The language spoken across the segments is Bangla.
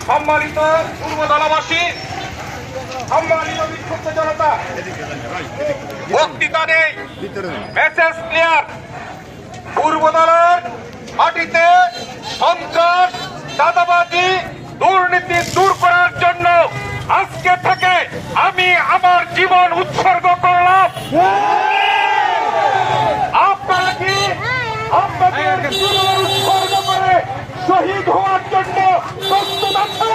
সম্মানিত পূর্ব দলবাসী, সম্মানিত বিক্ষুব্ধ জনতা, বক্তৃতা নেই, মেসেজ ক্লিয়ার। পূর্ব দলের মাটিতে সন্ত্রাস, চাঁদাবাজি, দুর্নীতি দূর করার জন্য আজকে থেকে আমি আমার জীবন উৎসর্গ করলাম। আপনারা কি আপনাদের জীবন উৎসর্গ করে শহীদ হওয়ার জন্য প্রস্তুত আছেন?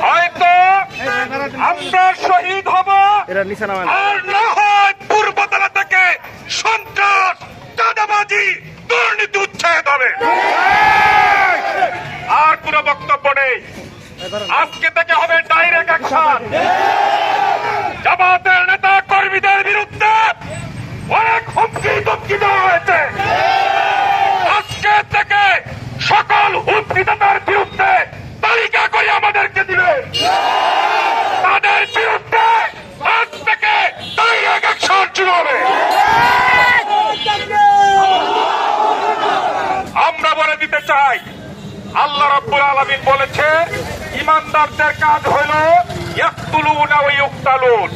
হয়তো আমরা শহীদ হব, আর না হয় পূর্বতলা থেকে সন্ত্রাস, চাঁদাবাজি, দুর্নীতি উচ্ছেদ হবে। আর কোনো বক্তব্য নেই। আজকে থেকে হবে ডাইরেক্ট অ্যাকশন। জামাতের নেতা কর্মীদের বিরুদ্ধে অনেক হুমকি ধমকি দেওয়া হয়েছে। আজকে থেকে সকল হুমকিদাতার বিরুদ্ধে তালিকা করে আমাদেরকে দিবে। তাদের বিরুদ্ধে আজ থেকে ডাইরেক্ট অ্যাকশন শুরু হবে। আমরা বলে দিতে চাই, আল্লাহ রাব্বুল আলামিন বলেছে, ইমানদারদের কাজ হল ইয়াকতুলুনা ওয়া ইউকতালুন,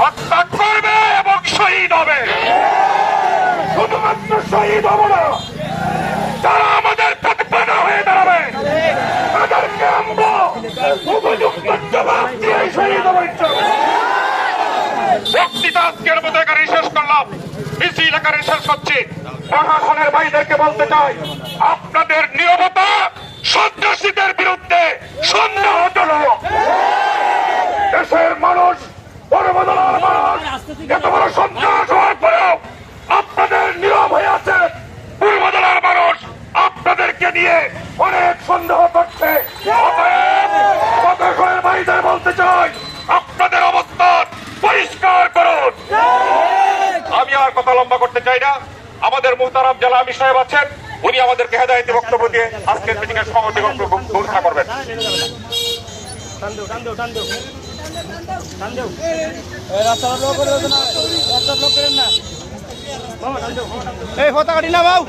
হত্যা করবে এবং শহীদ হবে। শুধুমাত্র শহীদ হব না, যারা আমাদের প্রতিপন্ন হয়ে দাঁড়াবে তাদেরকে আমরা উপযুক্ত জবাব দিয়ে শহীদ হব। বক্তৃতা আজকের মতো এখানে শেষ করলাম। মিছিল এখানে শেষ হচ্ছে। প্রশাসনের ভাইদেরকে বলতে চাই, আপনাদের নীরবতা সন্ত্রাসীদের বিরুদ্ধে সন্দেহজনক। দেশের মানুষ, পূর্বদলের মানুষ এত বড় সন্ত্রাস হওয়ার পরেও আপনাদের নীরব হয়ে আছে। পূর্বদলের মানুষ আপনাদেরকে নিয়ে অনেক সন্দেহ করছে। প্রশাসনের ভাইদের বলতে চাই, আপনাদের অবস্থান পরিষ্কার করুন। আমি আর কথা লম্বা করতে চাই না। আমাদের মুহতারাম জেলা আমির সাহেব আছেন, উনি আমাদেরকে হেদায়েতি বক্তব্য দিয়ে আজকের মিটিং এর সমাপ্তি ঘোষণা করবেন। এই ফটো কাটি না বাবু।